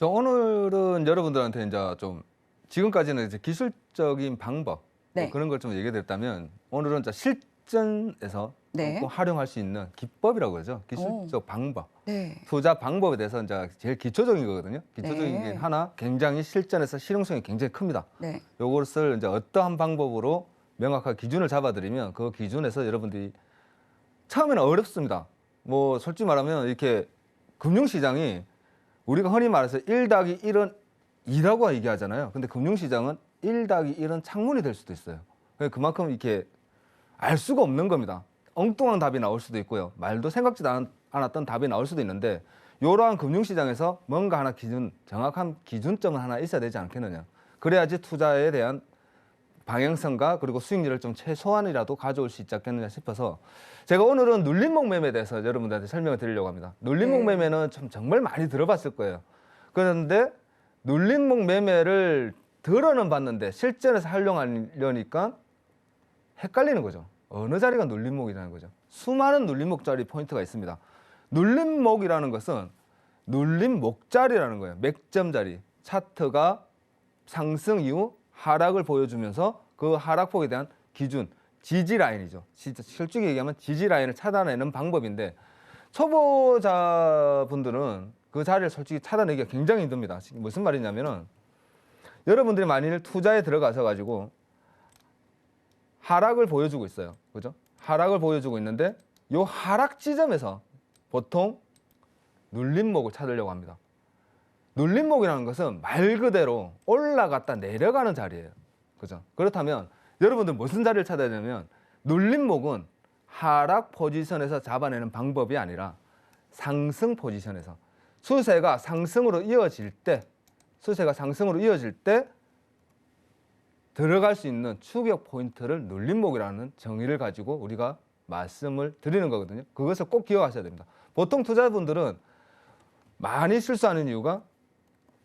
오늘은 여러분들한테 이제 좀 지금까지는 이제 기술적인 방법 뭐 네. 그런 걸 좀 얘기해 드렸다면 오늘은 이제 실전에서 네. 조금 활용할 수 있는 기법이라고 그러죠. 어. 기술적 방법. 네. 투자 방법에 대해서 이제 제일 기초적인 거거든요. 기초적인 게 네. 하나 굉장히 실전에서 실용성이 굉장히 큽니다. 네. 요것을 이제 어떠한 방법으로 명확하게 기준을 잡아드리면 그 기준에서 여러분들이 처음에는 어렵습니다. 뭐 솔직히 말하면 이렇게 금융시장이 우리가 흔히 말해서 1+1은 2라고 얘기하잖아요. 근데 금융시장은 1+1은 창문이 될 수도 있어요. 그만큼 이렇게 알 수가 없는 겁니다. 엉뚱한 답이 나올 수도 있고요. 말도 생각지도 않았던 답이 나올 수도 있는데 이러한 금융시장에서 뭔가 하나 정확한 기준점은 하나 있어야 되지 않겠느냐. 그래야지 투자에 대한 방향성과 그리고 수익률을 좀 최소한이라도 가져올 수 있지 않겠느냐 싶어서 제가 오늘은 눌림목 매매에 대해서 여러분들한테 설명을 드리려고 합니다. 눌림목 네. 매매는 정말 많이 들어봤을 거예요. 그런데 눌림목 매매를 들어는 봤는데 실전에서 활용하려니까 헷갈리는 거죠. 어느 자리가 눌림목이라는 거죠. 수많은 눌림목 자리 포인트가 있습니다. 눌림목이라는 것은 눌림목 자리라는 거예요. 맥점 자리. 차트가 상승 이후 하락을 보여주면서 그 하락폭에 대한 기준, 지지 라인이죠. 실제로 얘기하면 지지 라인을 찾아내는 방법인데 초보자분들은 그 자리를 솔직히 찾아내기가 굉장히 힘듭니다. 무슨 말이냐면은 여러분들이 만일 투자에 들어가서 가지고 하락을 보여주고 있어요. 그죠? 하락을 보여주고 있는데 이 하락 지점에서 보통 눌림목을 찾으려고 합니다. 눌림목이라는 것은 말 그대로 올라갔다 내려가는 자리예요. 그죠? 그렇다면 여러분들 무슨 자리를 찾아야 되냐면 눌림목은 하락 포지션에서 잡아내는 방법이 아니라 상승 포지션에서 수세가 상승으로 이어질 때 들어갈 수 있는 추격 포인트를 눌림목이라는 정의를 가지고 우리가 말씀을 드리는 거거든요. 그것을 꼭 기억하셔야 됩니다. 보통 투자분들은 많이 실수하는 이유가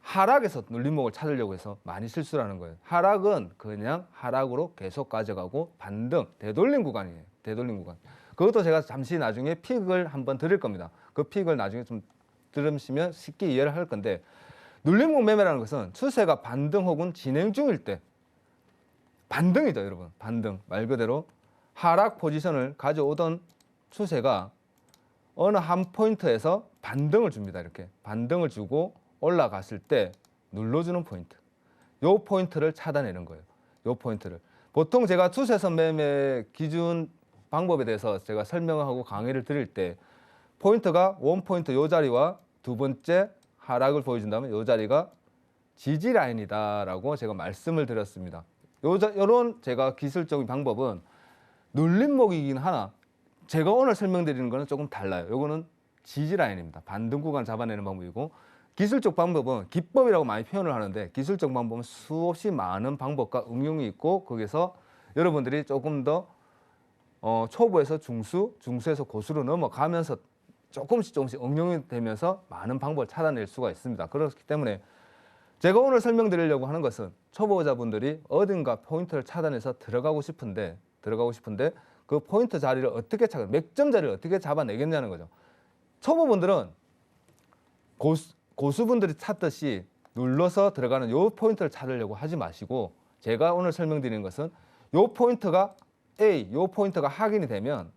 하락에서 눌림목을 찾으려고 해서 많이 실수를 하는 거예요. 하락은 그냥 하락으로 계속 가져가고 반등, 되돌림 구간이에요. 되돌림 구간. 그것도 제가 잠시 나중에 픽을 한번 드릴 겁니다. 그 픽을 나중에 좀 들으시면 쉽게 이해를 할 건데 눌림목 매매라는 것은 추세가 반등 혹은 진행 중일 때 반등이죠, 여러분. 반등. 말 그대로 하락 포지션을 가져오던 추세가 어느 한 포인트에서 반등을 줍니다. 이렇게 반등을 주고 올라갔을 때 눌러주는 포인트. 요 포인트를 찾아내는 거예요. 요 포인트를. 보통 제가 추세선 매매 기준 방법에 대해서 제가 설명하고 강의를 드릴 때 포인트가 원 포인트 요 자리와 두 번째 하락을 보여준다면 요 자리가 지지 라인이다라고 제가 말씀을 드렸습니다. 요런 제가 기술적인 방법은 눌림목이긴 하나 제가 오늘 설명드리는 거는 조금 달라요. 요거는 지지 라인입니다. 반등 구간 잡아내는 방법이고 기술적 방법은 기법이라고 많이 표현을 하는데 기술적 방법은 수없이 많은 방법과 응용이 있고 거기서 여러분들이 조금 더 초보에서 중수, 중수에서 고수로 넘어가면서 조금씩 응용이 되면서 많은 방법을 찾아낼 수가 있습니다. 그렇기 때문에 제가 오늘 설명드리려고 하는 것은 초보자분들이 어딘가 포인트를 찾아내서 들어가고 싶은데 그 포인트 자리를 어떻게 맥점 자리를 어떻게 잡아내겠냐는 거죠. 초보분들은 고수분들이 찾듯이 눌러서 들어가는 요 포인트를 찾으려고 하지 마시고 제가 오늘 설명드리는 것은 요 포인트가 요 포인트가 확인이 되면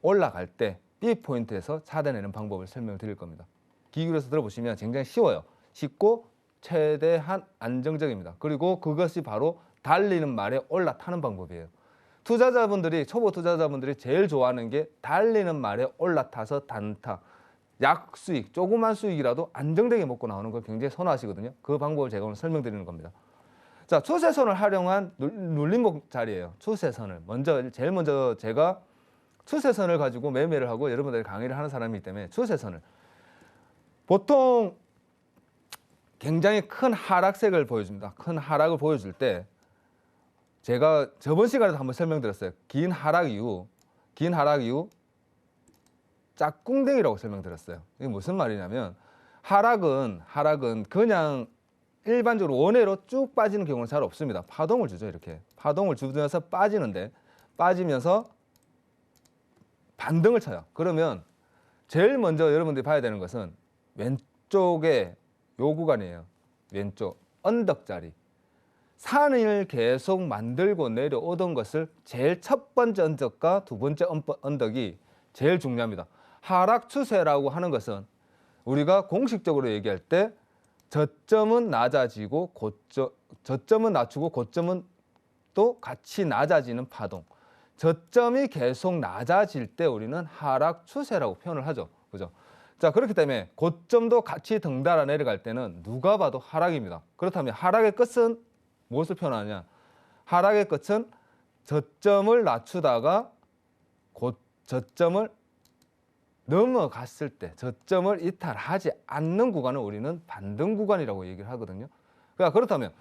올라갈 때 B 포인트에서 찾아내는 방법을 설명드릴 겁니다. 귀 기울여서 들어보시면 굉장히 쉬워요. 쉽고 최대한 안정적입니다. 그리고 그것이 바로 달리는 말에 올라타는 방법이에요. 초보 투자자분들이 제일 좋아하는 게 달리는 말에 올라타서 단타, 약수익, 조그만 수익이라도 안정되게 먹고 나오는 걸 굉장히 선호하시거든요. 그 방법을 제가 오늘 설명드리는 겁니다. 자, 추세선을 활용한 눌림목 자리예요. 추세선을. 제일 먼저 제가 추세선을 가지고 매매를 하고 여러분들이 강의를 하는 사람이기 때문에 추세선을. 보통 굉장히 큰 하락색을 보여줍니다. 큰 하락을 보여줄 때 제가 저번 시간에도 한번 설명드렸어요. 긴 하락 이후 짝꿍댕이라고 설명드렸어요. 이게 무슨 말이냐면 하락은 그냥 일반적으로 원회로 쭉 빠지는 경우는 잘 없습니다. 파동을 주죠. 이렇게 파동을 주면서 빠지면서 반등을 쳐요. 그러면 제일 먼저 여러분들이 봐야 되는 것은 왼쪽에 요 구간이에요. 왼쪽 언덕자리. 산을 계속 만들고 내려오던 것을 제일 첫 번째 언덕과 두 번째 언덕이 제일 중요합니다. 하락 추세라고 하는 것은 우리가 공식적으로 얘기할 때 저점은 낮아지고 저점은 낮추고 고점은 또 같이 낮아지는 파동. 저점이 계속 낮아질 때 우리는 하락 추세라고 표현을 하죠. 그죠? 자, 그렇기 때문에 고점도 같이 덩달아 내려갈 때는 누가 봐도 하락입니다. 그렇다면 하락의 끝은 무엇을 표현하느냐? 하락의 끝은 저점을 낮추다가 저점을 넘어갔을 때 저점을 이탈하지 않는 구간을 우리는 반등 구간이라고 얘기를 하거든요. 그러니까 그렇다면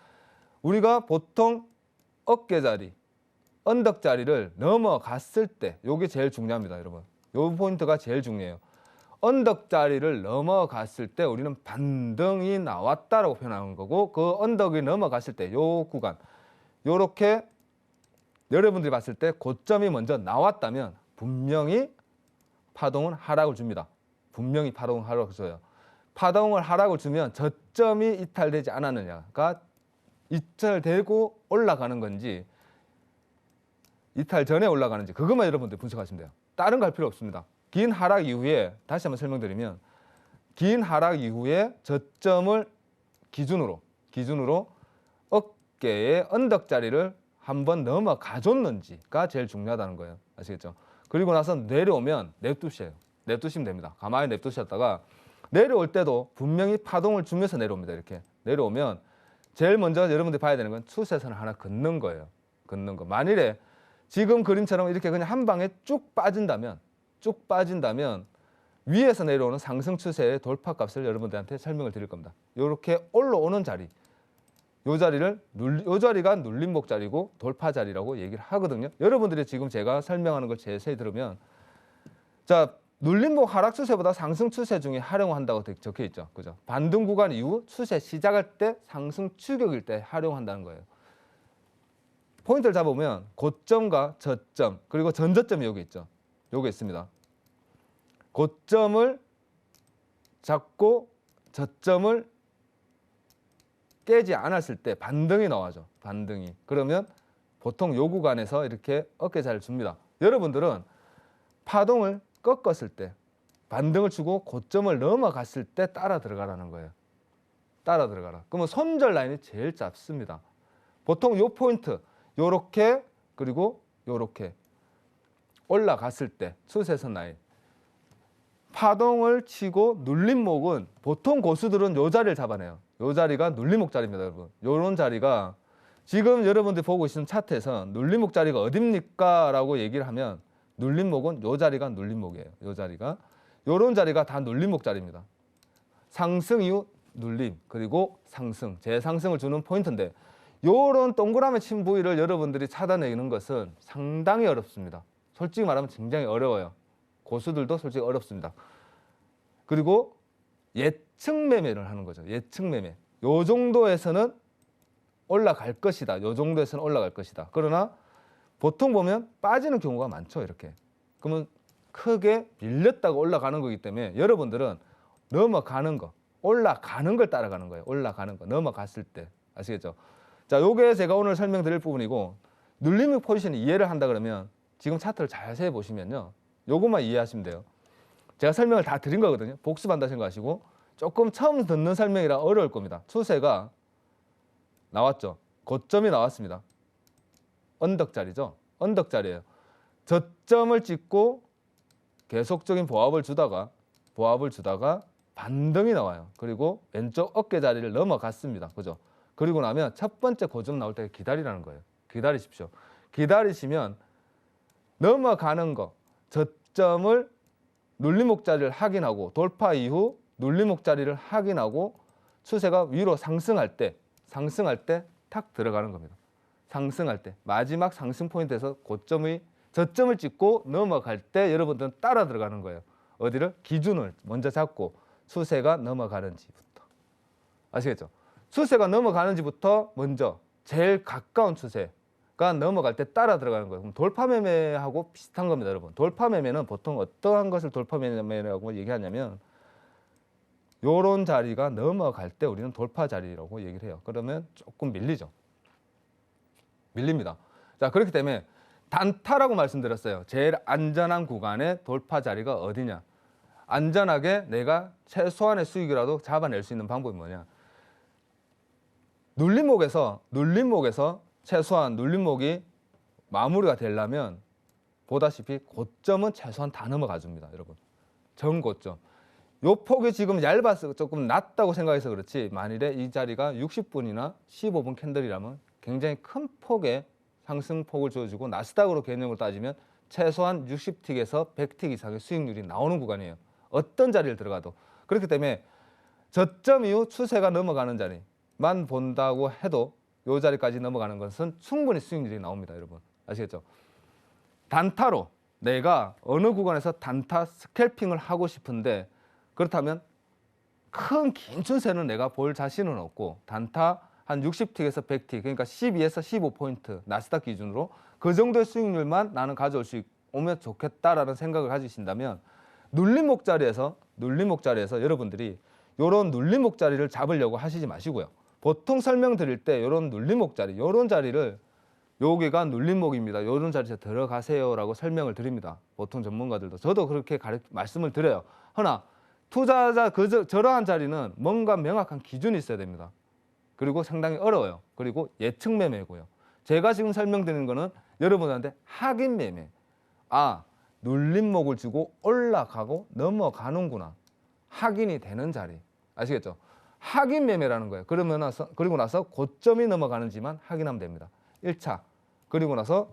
우리가 보통 어깨자리, 언덕자리를 넘어갔을 때 이게 제일 중요합니다, 여러분. 이 포인트가 제일 중요해요. 언덕자리를 넘어갔을 때 우리는 반등이 나왔다라고 표현하는 거고, 그 언덕이 넘어갔을 때 이 구간, 이렇게 여러분들이 봤을 때 고점이 먼저 나왔다면 분명히 파동은 하락을 줍니다. 분명히 파동은 하락을 줘요. 파동을 하락을 주면 저점이 이탈되지 않았느냐가 이탈되고 올라가는 건지 이탈 전에 올라가는지 그것만 여러분들 분석하시면 돼요. 다른 거 할 필요 없습니다. 긴 하락 이후에 다시 한번 설명드리면 긴 하락 이후에 저점을 기준으로 어깨의 언덕자리를 한번 넘어가줬는지가 제일 중요하다는 거예요. 아시겠죠? 그리고 나서 내려오면 냅두셔요. 냅두시면 됩니다. 가만히 냅두셨다가 내려올 때도 분명히 파동을 주면서 내려옵니다. 이렇게 내려오면 제일 먼저 여러분들이 봐야 되는 건 추세선을 하나 긋는 거예요. 긋는 거. 만일에 지금 그림처럼 이렇게 그냥 한 방에 쭉 빠진다면 위에서 내려오는 상승 추세의 돌파값을 여러분들한테 설명을 드릴 겁니다. 이렇게 올라오는 자리, 요 자리가 눌림목 자리고 돌파 자리라고 얘기를 하거든요. 여러분들이 지금 제가 설명하는 걸 자세히 들으면, 자, 눌림목 하락 추세보다 상승 추세 중에 활용한다고 적혀 있죠. 그죠? 반등 구간 이후 추세 시작할 때 상승 추격일 때 활용한다는 거예요. 포인트를 잡으면 고점과 저점, 그리고 전저점이 여기 있죠. 여기 있습니다. 고점을 잡고 저점을 깨지 않았을 때 반등이 나와죠. 반등이. 그러면 보통 요 구간에서 이렇게 어깨자리를 줍니다. 여러분들은 파동을 꺾었을 때 반등을 주고 고점을 넘어갔을 때 따라 들어가라는 거예요. 따라 들어가라. 그러면 손절 라인이 제일 짧습니다. 보통 요 포인트 요렇게 그리고 요렇게 올라갔을 때 추세선 라인 파동을 치고 눌림목은 보통 고수들은 요 자리를 잡아내요. 요 자리가 눌림목 자리입니다, 여러분. 요런 자리가 지금 여러분들이 보고 계시는 차트에서 눌림목 자리가 어딥니까? 라고 얘기를 하면 눌림목은 요 자리가 눌림목이에요. 요 자리가. 요런 자리가 다 눌림목 자리입니다. 상승 이후 눌림, 그리고 상승, 재상승을 주는 포인트인데 요런 동그라미 친 부위를 여러분들이 찾아내는 것은 상당히 어렵습니다. 솔직히 말하면 굉장히 어려워요. 고수들도 솔직히 어렵습니다. 그리고 예측 매매를 하는 거죠. 예측 매매. 요 정도에서는 올라갈 것이다. 요 정도에서는 올라갈 것이다. 그러나 보통 보면 빠지는 경우가 많죠. 이렇게. 그러면 크게 밀렸다가 올라가는 거기 때문에 여러분들은 넘어가는 거, 올라가는 걸 따라가는 거예요. 올라가는 거, 넘어갔을 때. 아시겠죠? 자, 요게 제가 오늘 설명드릴 부분이고, 눌림목 포지션 이해를 한다 그러면 지금 차트를 자세히 보시면요. 요것만 이해하시면 돼요. 제가 설명을 다 드린 거거든요. 복습한다 생각하시고 조금 처음 듣는 설명이라 어려울 겁니다. 추세가 나왔죠. 고점이 나왔습니다. 언덕자리죠. 언덕자리예요. 저점을 찍고 계속적인 보합을 주다가 반등이 나와요. 그리고 왼쪽 어깨 자리를 넘어갔습니다. 그죠? 그리고 나면 첫 번째 고점 나올 때 기다리라는 거예요. 기다리십시오. 기다리시면 넘어가는 거, 저점을 눌림목 자리를 확인하고 돌파 이후 눌림목 자리를 확인하고 추세가 위로 상승할 때 탁 들어가는 겁니다. 상승할 때 마지막 상승 포인트에서 저점을 찍고 넘어갈 때 여러분들은 따라 들어가는 거예요. 어디를? 기준을 먼저 잡고 추세가 넘어가는지부터. 아시겠죠? 추세가 넘어가는지부터 먼저 제일 가까운 추세가 넘어갈 때 따라 들어가는 거예요. 그럼 돌파 매매하고 비슷한 겁니다, 여러분. 돌파 매매는 보통 어떠한 것을 돌파 매매라고 얘기하냐면 요런 자리가 넘어갈 때 우리는 돌파 자리라고 얘기를 해요. 그러면 조금 밀리죠. 밀립니다. 자, 그렇기 때문에 단타라고 말씀드렸어요. 제일 안전한 구간의 돌파 자리가 어디냐. 안전하게 내가 최소한의 수익이라도 잡아낼 수 있는 방법이 뭐냐. 눌림목에서 최소한 눌림목이 마무리가 되려면 보다시피 고점은 최소한 다 넘어가 줍니다. 여러분. 전고점. 요 폭이 지금 얇아서 조금 낮다고 생각해서 그렇지, 만일에 이 자리가 60분이나 15분 캔들이라면 굉장히 큰 폭의 상승폭을 주어주고, 나스닥으로 개념을 따지면 최소한 60틱에서 100틱 이상의 수익률이 나오는 구간이에요. 어떤 자리를 들어가도. 그렇기 때문에 저점 이후 추세가 넘어가는 자리만 본다고 해도 이 자리까지 넘어가는 것은 충분히 수익률이 나옵니다. 여러분 아시겠죠? 단타로 내가 어느 구간에서 단타 스캘핑을 하고 싶은데, 그렇다면 큰 긴 추세는 내가 볼 자신은 없고, 단타 한 60틱에서 100틱, 그러니까 12에서 15포인트 나스닥 기준으로 그 정도의 수익률만 나는 가져올 수 오면 좋겠다라는 생각을 가지신다면, 눌림목 자리에서 여러분들이 이런 눌림목 자리를 잡으려고 하시지 마시고요. 보통 설명드릴 때 이런 눌림목 자리, 이런 자리를 여기가 눌림목입니다. 이런 자리에서 들어가세요라고 설명을 드립니다. 보통 전문가들도. 저도 그렇게 말씀을 드려요. 허나 투자자 저러한 자리는 뭔가 명확한 기준이 있어야 됩니다. 그리고 상당히 어려워요. 그리고 예측 매매고요. 제가 지금 설명드리는 거는 여러분한테 확인 매매. 아, 눌림목을 주고 올라가고 넘어가는구나. 확인이 되는 자리. 아시겠죠? 확인 매매라는 거예요. 그리고 나서 고점이 넘어가는지만 확인하면 됩니다. 1차. 그리고 나서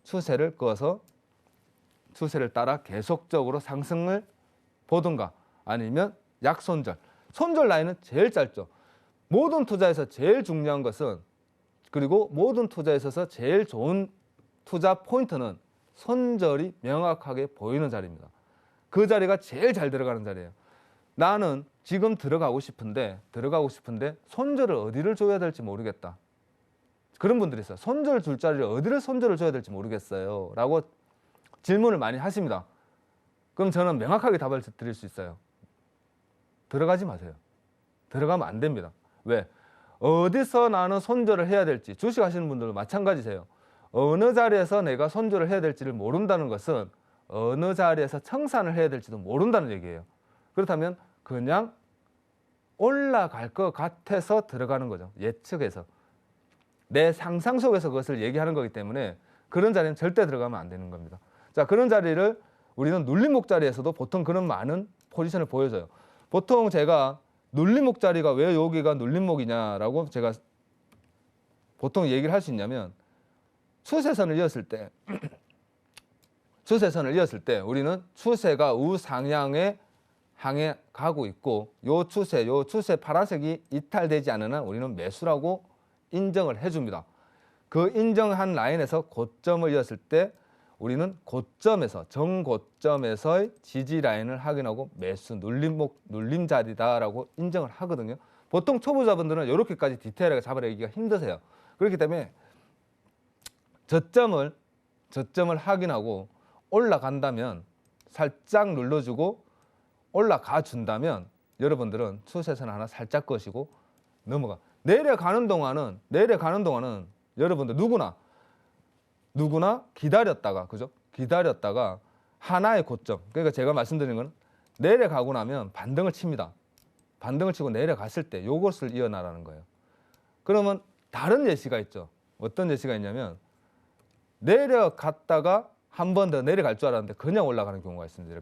추세를 그어서 추세를 따라 계속적으로 상승을 보든가, 아니면 약손절. 손절 라인은 제일 짧죠. 모든 투자에서 제일 중요한 것은, 그리고 모든 투자에 있어서 제일 좋은 투자 포인트는 손절이 명확하게 보이는 자리입니다. 그 자리가 제일 잘 들어가는 자리예요. 나는 지금 들어가고 싶은데 손절을 어디를 줘야 될지 모르겠다. 그런 분들이 있어요. 손절 줄 자리를 어디를 손절을 줘야 될지 모르겠어요 라고 질문을 많이 하십니다. 그럼 저는 명확하게 답을 드릴 수 있어요. 들어가지 마세요. 들어가면 안 됩니다. 왜? 어디서 나는 손절을 해야 될지, 주식 하시는 분들도 마찬가지세요. 어느 자리에서 내가 손절을 해야 될지를 모른다는 것은 어느 자리에서 청산을 해야 될지도 모른다는 얘기예요. 그렇다면 그냥 올라갈 것 같아서 들어가는 거죠. 예측해서. 내 상상 속에서 그것을 얘기하는 거기 때문에 그런 자리는 절대 들어가면 안 되는 겁니다. 자, 그런 자리를 우리는 눌림목 자리에서도 보통 그런 많은 포지션을 보여줘요. 보통 제가 눌림목 자리가 왜 여기가 눌림목이냐라고 제가 보통 얘기를 할 수 있냐면, 추세선을 이었을 때 우리는 추세가 우상향에 향해 가고 있고, 요 추세 파란색이 이탈되지 않는 한 우리는 매수라고 인정을 해줍니다. 그 인정한 라인에서 고점을 이었을 때 우리는 정고점에서의 지지 라인을 확인하고 매수 눌림 자리다라고 인정을 하거든요. 보통 초보자분들은 이렇게까지 디테일하게 잡아내기가 힘드세요. 그렇기 때문에 저점을 확인하고 올라간다면, 살짝 눌러주고 올라가 준다면 여러분들은 추세선 하나 살짝 거시고 넘어가. 내려가는 동안은 여러분들 누구나 기다렸다가, 그죠? 기다렸다가 하나의 고점. 그러니까 제가 말씀드리는 건 내려가고 나면 반등을 칩니다. 반등을 치고 내려갔을 때 요것을 이어나라는 거예요. 그러면 다른 예시가 있죠. 어떤 예시가 있냐면, 내려갔다가 한 번 더 내려갈 줄 알았는데 그냥 올라가는 경우가 있습니다.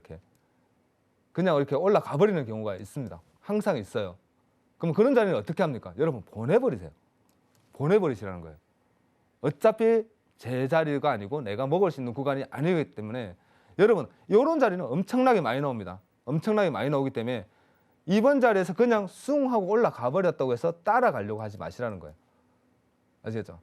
그냥 이렇게 올라가 버리는 경우가 있습니다. 항상 있어요. 그럼 그런 자리는 어떻게 합니까? 여러분 보내버리세요. 보내버리시라는 거예요. 어차피 제 자리가 아니고 내가 먹을 수 있는 구간이 아니기 때문에, 여러분 이런 자리는 엄청나게 많이 나옵니다. 엄청나게 많이 나오기 때문에 이번 자리에서 그냥 숭 하고 올라가 버렸다고 해서 따라가려고 하지 마시라는 거예요. 아시겠죠?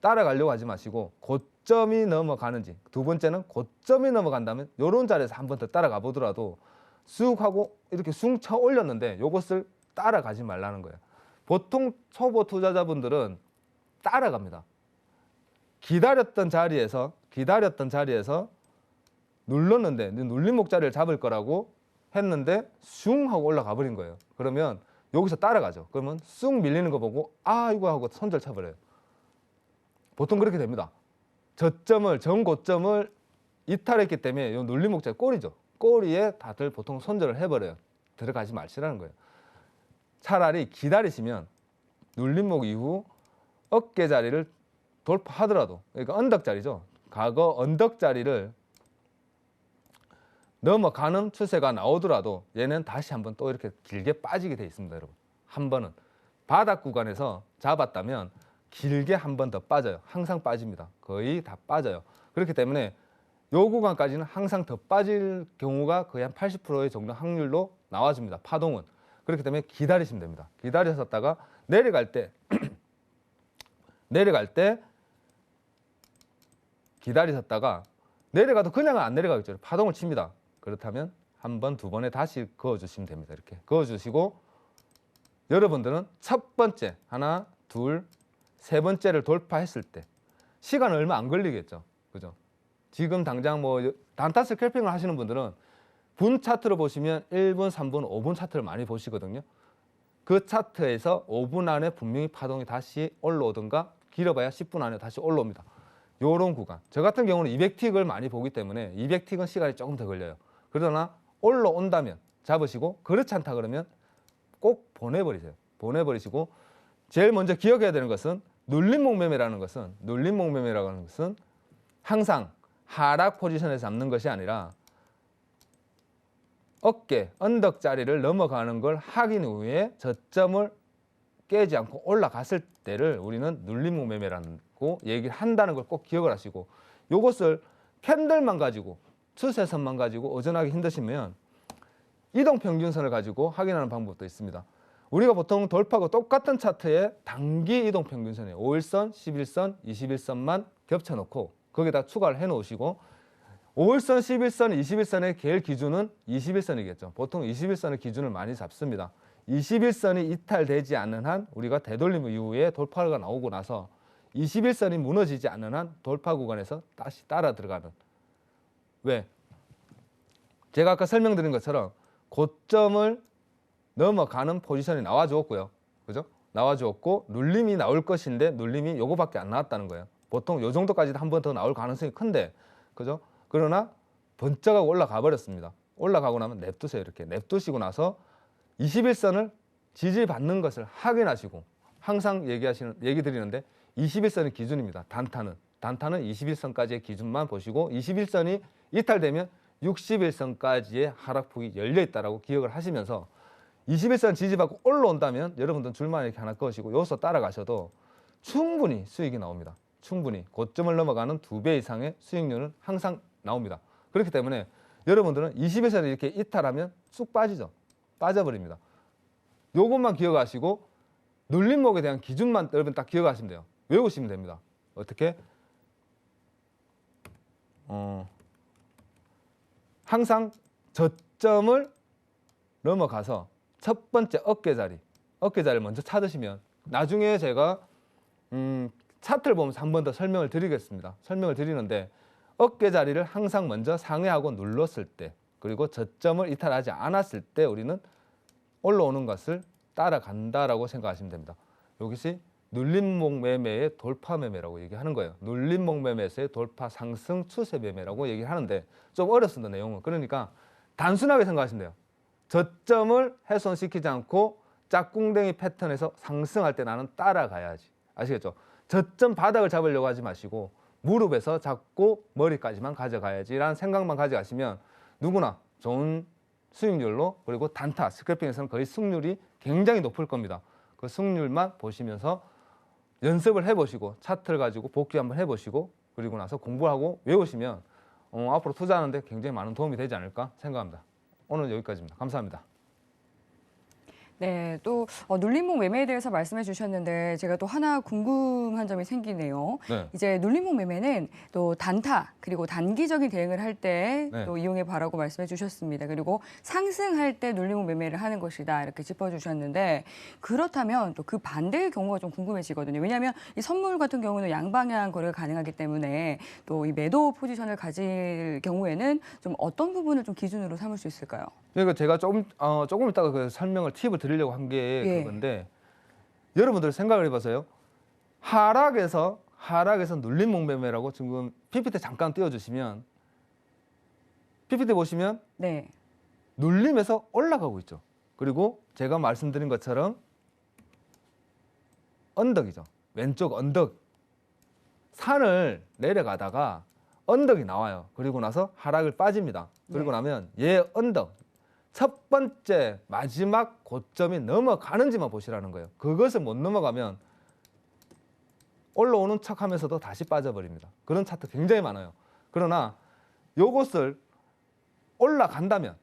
따라가려고 하지 마시고 고점이 넘어가는지, 두 번째는 고점이 넘어간다면 이런 자리에서 한 번 더 따라가 보더라도 쑥 하고 이렇게 숭 쳐 올렸는데 이것을 따라가지 말라는 거예요. 보통 초보 투자자분들은 따라갑니다. 기다렸던 자리에서 눌렀는데 눌림목 자리를 잡을 거라고 했는데 슝 하고 올라가 버린 거예요. 그러면 여기서 따라가죠. 그러면 쑥 밀리는 거 보고 아 이거 하고 손절 쳐버려요. 보통 그렇게 됩니다. 전고점을 이탈했기 때문에 이 눌림목자 꼬리죠. 꼬리에 다들 보통 손절을 해버려요. 들어가지 마시라는 거예요. 차라리 기다리시면 눌림목 이후 어깨 자리를 돌파하더라도, 그러니까 언덕 자리죠. 과거 언덕 자리를 넘어가는 추세가 나오더라도 얘는 다시 한번 또 이렇게 길게 빠지게 돼 있습니다, 여러분. 한 번은 바닥 구간에서 잡았다면 길게 한 번 더 빠져요. 항상 빠집니다. 거의 다 빠져요. 그렇기 때문에 요 구간까지는 항상 더 빠질 경우가 거의 한 80%의 정도 확률로 나와줍니다. 파동은. 그렇기 때문에 기다리시면 됩니다. 기다리셨다가 내려갈 때 기다리셨다가 내려가도 그냥 안 내려가겠죠. 파동을 칩니다. 그렇다면 한 번, 두 번에 다시 그어주시면 됩니다. 이렇게 그어주시고 여러분들은 첫 번째, 하나, 둘, 세 번째를 돌파했을 때 시간 얼마 안 걸리겠죠. 그죠? 지금 당장 뭐 단타 스캘핑을 하시는 분들은 분 차트로 보시면 1분, 3분, 5분 차트를 많이 보시거든요. 그 차트에서 5분 안에 분명히 파동이 다시 올라오든가 길어봐야 10분 안에 다시 올라옵니다. 요런 구간. 저 같은 경우는 200틱을 많이 보기 때문에 200틱은 시간이 조금 더 걸려요. 그러나 올라온다면 잡으시고 그렇지 않다 그러면 꼭 보내버리세요. 보내버리시고 제일 먼저 기억해야 되는 것은 눌림목 매매라는 것은 항상 하락 포지션에서 잡는 것이 아니라 어깨, 언덕 자리를 넘어가는 걸 확인 후에 저점을 깨지 않고 올라갔을 때를 우리는 눌림목 매매라고 얘기를 한다는 걸 꼭 기억을 하시고, 이것을 캔들만 가지고 추세선만 가지고 오전하기 힘드시면 이동평균선을 가지고 확인하는 방법도 있습니다. 우리가 보통 돌파하고 똑같은 차트에 단기 이동평균선에 5일선, 11선, 21선만 겹쳐놓고 거기다 추가를 해놓으시고 5일선, 11선, 21선의 계열 기준은 21선이겠죠. 보통 21선의 기준을 많이 잡습니다. 21선이 이탈되지 않는 한 우리가 되돌림 이후에 돌파가 나오고 나서 21선이 무너지지 않는 한 돌파 구간에서 다시 따라 들어가는. 왜? 제가 아까 설명드린 것처럼 고점을 넘어가는 포지션이 나와주었고요. 그죠? 나와주었고 눌림이 나올 것인데 눌림이 요거밖에 안 나왔다는 거예요. 보통 요 정도까지도 한 번 더 나올 가능성이 큰데, 그죠? 그러나 번쩍하고 올라가 버렸습니다. 올라가고 나면 냅두세요. 이렇게 냅두시고 나서 21선을 지지받는 것을 확인하시고, 항상 얘기 드리는데 21선이 기준입니다. 단타는 21선까지의 기준만 보시고 21선이 이탈되면 61선까지의 하락폭이 열려 있다라고 기억을 하시면서 21선 지지받고 올라온다면 여러분들은 줄만 이렇게 하나 그으시고 여기서 따라가셔도 충분히 수익이 나옵니다. 충분히 고점을 넘어가는 2배 이상의 수익률은 항상 나옵니다. 그렇기 때문에 여러분들은 21선을 이렇게 이탈하면 쑥 빠지죠. 빠져버립니다. 요것만 기억하시고 눌림목에 대한 기준만 여러분 딱 기억하시면 돼요. 외우시면 됩니다. 어떻게? 항상 저점을 넘어가서 첫 번째 어깨자리를 먼저 찾으시면 나중에 제가 차트를 보면서 한 번 더 설명을 드리겠습니다. 설명을 드리는데 어깨자리를 항상 먼저 상회하고 눌렀을 때, 그리고 저점을 이탈하지 않았을 때 우리는 올라오는 것을 따라간다라고 생각하시면 됩니다. 이것이 눌림목 매매의 돌파 매매라고 얘기하는 거예요. 눌림목 매매에서의 돌파 상승 추세 매매라고 얘기하는데 좀 어렵습니다, 내용은. 그러니까 단순하게 생각하시면 돼요. 저점을 훼손시키지 않고 짝꿍댕이 패턴에서 상승할 때 나는 따라가야지. 아시겠죠? 저점 바닥을 잡으려고 하지 마시고 무릎에서 잡고 머리까지만 가져가야지라는 생각만 가져가시면 누구나 좋은 수익률로, 그리고 단타, 스크래핑에서는 거의 승률이 굉장히 높을 겁니다. 그 승률만 보시면서 연습을 해보시고 차트를 가지고 복귀 한번 해보시고 그리고 나서 공부하고 외우시면 앞으로 투자하는데 굉장히 많은 도움이 되지 않을까 생각합니다. 오늘 여기까지입니다. 감사합니다. 네, 또 눌림목 매매에 대해서 말씀해 주셨는데 제가 또 하나 궁금한 점이 생기네요. 네. 이제 눌림목 매매는 또 단타 그리고 단기적인 대응을 할 때 네. 또 이용해 봐라고 말씀해 주셨습니다. 그리고 상승할 때 눌림목 매매를 하는 것이다 이렇게 짚어 주셨는데 그렇다면 또 그 반대의 경우가 좀 궁금해지거든요. 왜냐하면 이 선물 같은 경우는 양방향 거래가 가능하기 때문에 또 이 매도 포지션을 가질 경우에는 좀 어떤 부분을 좀 기준으로 삼을 수 있을까요? 그러니까 제가 조금 이따가 그 설명을 팁을 드리려고 한 게 예. 그건데 여러분들 생각을 해봐서요. 하락에서 눌림목 매매라고 지금 PPT 잠깐 띄워주시면 PPT 보시면 네. 눌림에서 올라가고 있죠. 그리고 제가 말씀드린 것처럼 언덕이죠. 왼쪽 언덕. 산을 내려가다가 언덕이 나와요. 그리고 나서 하락을 빠집니다. 그리고 네. 나면 얘 언덕. 첫 번째 마지막 고점이 넘어가는지만 보시라는 거예요. 그것을 못 넘어가면 올라오는 척하면서도 다시 빠져버립니다. 그런 차트 굉장히 많아요. 그러나 요것을 올라간다면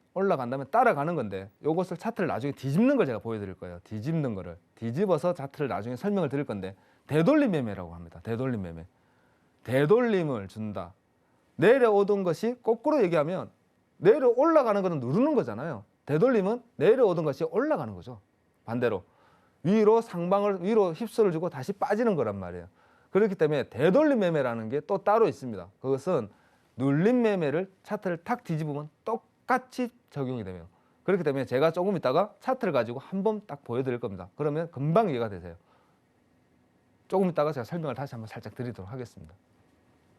따라가는 건데 요것을 차트를 나중에 뒤집는 걸 제가 보여드릴 거예요. 뒤집는 거를 뒤집어서 차트를 나중에 설명을 드릴 건데 되돌림 매매라고 합니다. 되돌림 매매. 되돌림을 준다. 내려오던 것이 거꾸로 얘기하면 내려 올라가는 거는 누르는 거잖아요. 되돌림은 내려오던 것이 올라가는 거죠. 반대로 위로 위로 휩쓸어 주고 다시 빠지는 거란 말이에요. 그렇기 때문에 되돌림 매매라는 게 또 따로 있습니다. 그것은 눌림 매매를 차트를 탁 뒤집으면 똑같이 적용이 되며 그렇기 때문에 제가 조금 이따가 차트를 가지고 한번 딱 보여드릴 겁니다. 그러면 금방 이해가 되세요. 조금 이따가 제가 설명을 다시 한번 살짝 드리도록 하겠습니다.